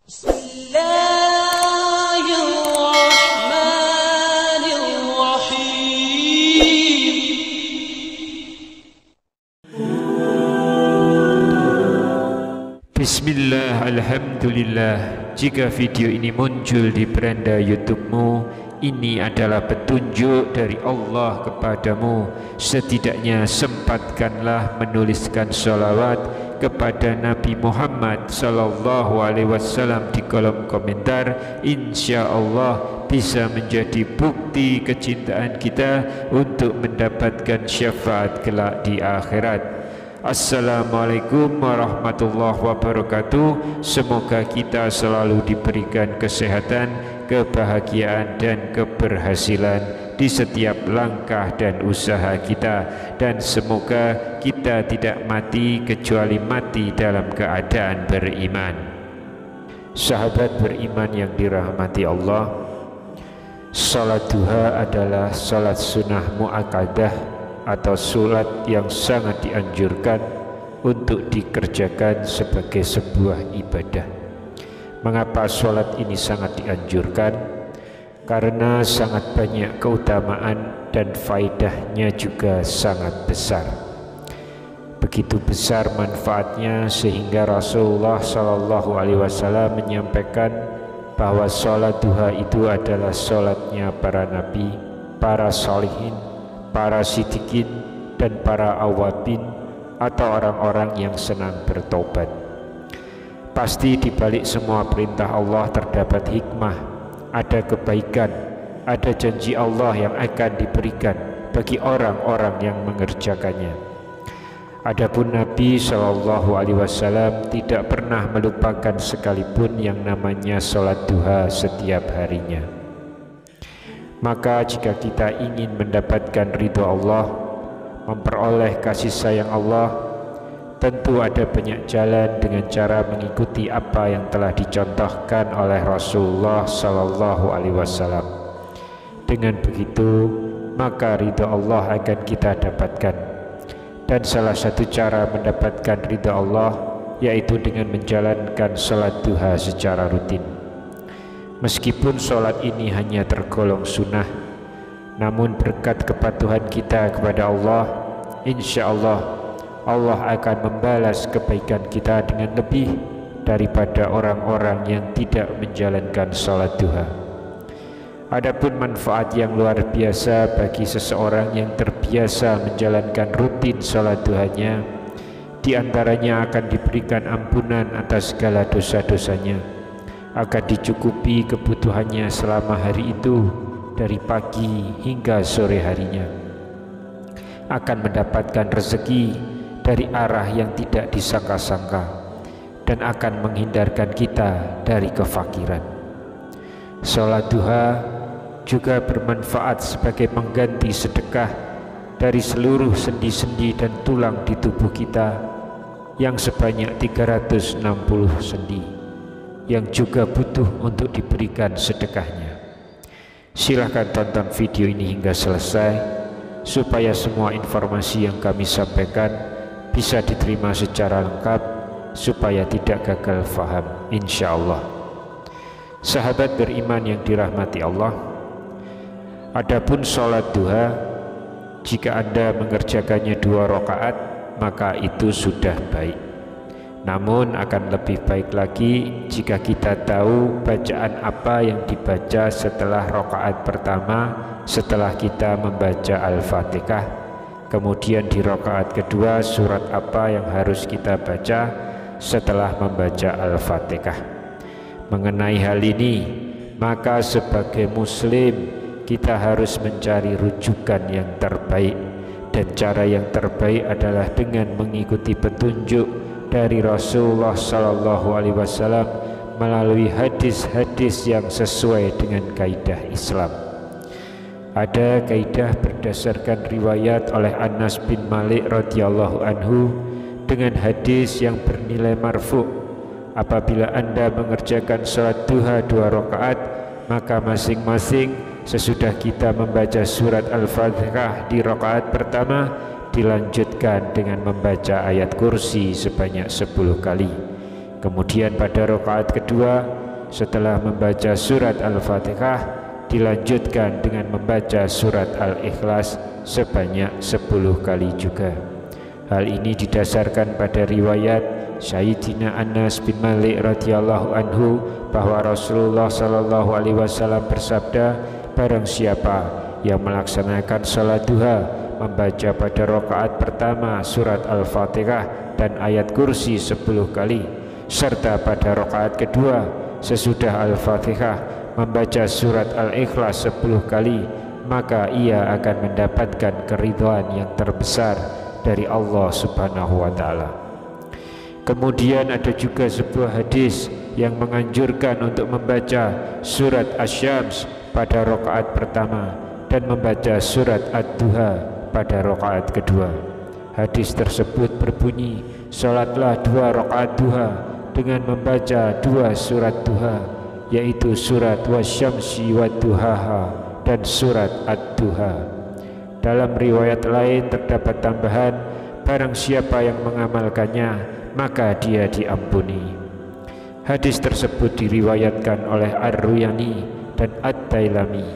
Bismillah, alhamdulillah. Jika video ini muncul di beranda YouTube-mu, ini adalah petunjuk dari Allah kepadamu. Setidaknya sempatkanlah menuliskan sholawat kepada Nabi Muhammad sallallahu alaihi wasallam di kolom komentar. Insya Allah bisa menjadi bukti kecintaan kita untuk mendapatkan syafaat kelak di akhirat. Assalamualaikum warahmatullahi wabarakatuh. Semoga kita selalu diberikan kesehatan, kebahagiaan dan keberhasilan di setiap langkah dan usaha kita, dan semoga kita tidak mati kecuali mati dalam keadaan beriman. Sahabat beriman yang dirahmati Allah, salat duha adalah salat sunnah muakkadah atau salat yang sangat dianjurkan untuk dikerjakan sebagai sebuah ibadah. Mengapa salat ini sangat dianjurkan? Karena sangat banyak keutamaan dan faedahnya juga sangat besar. Begitu besar manfaatnya sehingga Rasulullah Shallallahu Alaihi Wasallam menyampaikan bahwa salat duha itu adalah salatnya para nabi, para salihin, para siddiqin dan para awabin atau orang-orang yang senang bertobat. Pasti di balik semua perintah Allah terdapat hikmah, ada kebaikan, ada janji Allah yang akan diberikan bagi orang-orang yang mengerjakannya. Adapun Nabi Shallallahu Alaihi Wasallam tidak pernah melupakan sekalipun yang namanya sholat duha setiap harinya. Maka jika kita ingin mendapatkan ridho Allah, memperoleh kasih sayang Allah, tentu ada banyak jalan dengan cara mengikuti apa yang telah dicontohkan oleh Rasulullah Sallallahu Alaihi Wasallam. Dengan begitu, maka ridho Allah akan kita dapatkan. Dan salah satu cara mendapatkan ridho Allah yaitu dengan menjalankan salat duha secara rutin. Meskipun sholat ini hanya tergolong sunnah, namun berkat kepatuhan kita kepada Allah, insya Allah akan membalas kebaikan kita dengan lebih daripada orang-orang yang tidak menjalankan sholat duha. Adapun manfaat yang luar biasa bagi seseorang yang terbiasa menjalankan rutin sholat duhanya, diantaranya akan diberikan ampunan atas segala dosa-dosanya, akan dicukupi kebutuhannya selama hari itu dari pagi hingga sore harinya, akan mendapatkan rezeki dari arah yang tidak disangka-sangka, dan akan menghindarkan kita dari kefakiran. Sholat duha juga bermanfaat sebagai pengganti sedekah dari seluruh sendi-sendi dan tulang di tubuh kita yang sebanyak 360 sendi yang juga butuh untuk diberikan sedekahnya. Silahkan tonton video ini hingga selesai supaya semua informasi yang kami sampaikan bisa diterima secara lengkap, supaya tidak gagal faham, insya Allah. Sahabat beriman yang dirahmati Allah, adapun sholat duha, jika Anda mengerjakannya 2 rakaat maka itu sudah baik. Namun akan lebih baik lagi jika kita tahu bacaan apa yang dibaca setelah rakaat pertama setelah kita membaca Al-Fatihah, kemudian di rakaat kedua surat apa yang harus kita baca setelah membaca Al-Fatihah. Mengenai hal ini, maka sebagai muslim kita harus mencari rujukan yang terbaik, dan cara yang terbaik adalah dengan mengikuti petunjuk dari Rasulullah Sallallahu Alaihi Wasallam melalui hadis-hadis yang sesuai dengan kaidah Islam. Ada kaidah berdasarkan riwayat oleh Anas bin Malik radhiyallahu anhu dengan hadis yang bernilai marfu. Apabila Anda mengerjakan salat duha 2 rakaat, maka masing-masing sesudah kita membaca surat Al-Fatihah di rakaat pertama, dilanjutkan dengan membaca ayat kursi sebanyak 10 kali. Kemudian pada rakaat kedua setelah membaca surat Al-Fatihah dilanjutkan dengan membaca surat Al-Ikhlas sebanyak 10 kali juga. Hal ini didasarkan pada riwayat Sayyidina Anas bin Malik radhiyallahu anhu bahwa Rasulullah sallallahu alaihi wasallam bersabda, barang siapa yang melaksanakan salat duha membaca pada rakaat pertama surat Al-Fatihah dan ayat kursi 10 kali, serta pada rakaat kedua sesudah Al-Fatihah membaca surat Al-Ikhlas 10 kali, maka ia akan mendapatkan keridhaan yang terbesar dari Allah Subhanahu wa taala. Kemudian ada juga sebuah hadis yang menganjurkan untuk membaca surat Asy-Syams pada rakaat pertama dan membaca surat Ad-Duha pada rakaat kedua. Hadis tersebut berbunyi, salatlah 2 rakaat duha dengan membaca 2 surat duha, yaitu surat Wasyamsi Wadduhaha dan surat Ad-Duha. Dalam riwayat lain terdapat tambahan, barang siapa yang mengamalkannya maka dia diampuni. Hadis tersebut diriwayatkan oleh Ar-Ruyani dan Ad-Dailami.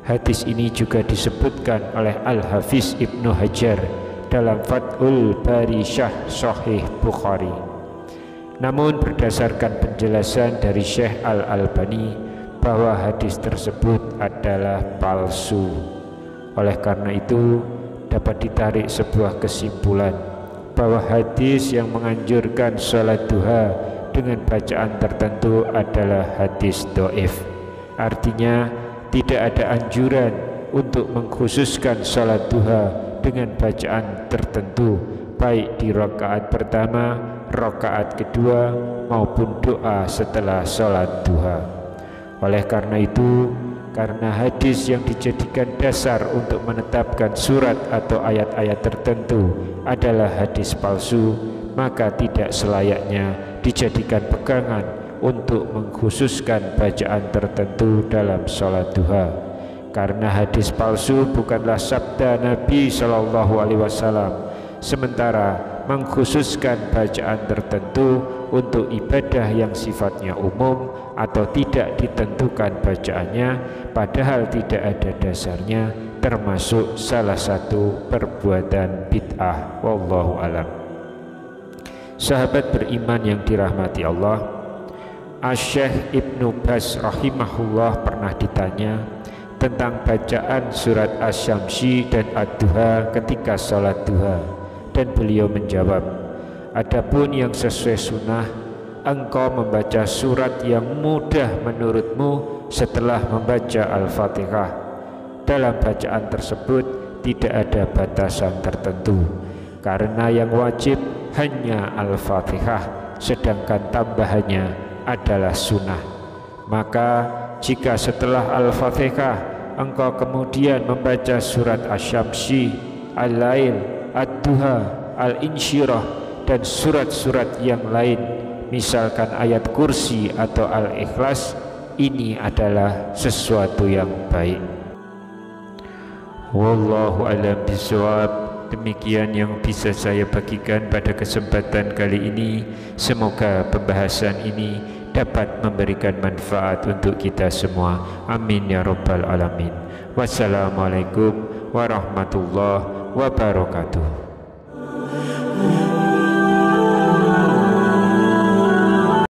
Hadis ini juga disebutkan oleh Al-Hafiz Ibnu Hajar dalam Fathul Bari Syarh Sahih Bukhari. Namun berdasarkan penjelasan dari Syekh Al-Albani bahwa hadis tersebut adalah palsu. Oleh karena itu dapat ditarik sebuah kesimpulan bahwa hadis yang menganjurkan sholat duha dengan bacaan tertentu adalah hadis dhaif. Artinya tidak ada anjuran untuk mengkhususkan sholat duha dengan bacaan tertentu, baik di rakaat pertama, rakaat kedua maupun doa setelah sholat duha. Oleh karena itu, karena hadis yang dijadikan dasar untuk menetapkan surat atau ayat-ayat tertentu adalah hadis palsu, maka tidak selayaknya dijadikan pegangan untuk mengkhususkan bacaan tertentu dalam sholat duha. Karena hadis palsu bukanlah sabda Nabi Shallallahu Alaihi Wasallam, sementara mengkhususkan bacaan tertentu untuk ibadah yang sifatnya umum atau tidak ditentukan bacaannya, padahal tidak ada dasarnya, termasuk salah satu perbuatan bid'ah. Wallahu alam. Sahabat beriman yang dirahmati Allah, Asy-Syaikh Ibnu Baz rahimahullah pernah ditanya tentang bacaan surat Asy-Syamsi dan Ad-Duha ketika salat duha, dan beliau menjawab, adapun yang sesuai sunnah, engkau membaca surat yang mudah menurutmu setelah membaca Al-Fatihah. Dalam bacaan tersebut tidak ada batasan tertentu, karena yang wajib hanya Al-Fatihah, sedangkan tambahannya adalah sunnah. Maka jika setelah Al-Fatihah engkau kemudian membaca surat Asy-Syamsi, Al-Lail, Ad-Duha, Al-Insyirah dan surat-surat yang lain, misalkan ayat kursi atau Al-Ikhlas, ini adalah sesuatu yang baik. Wallahu a'lam bishawab. Demikian yang bisa saya bagikan pada kesempatan kali ini. Semoga pembahasan ini dapat memberikan manfaat untuk kita semua. Amin ya rabbal alamin. Wassalamualaikum warahmatullahi wabarakatuh.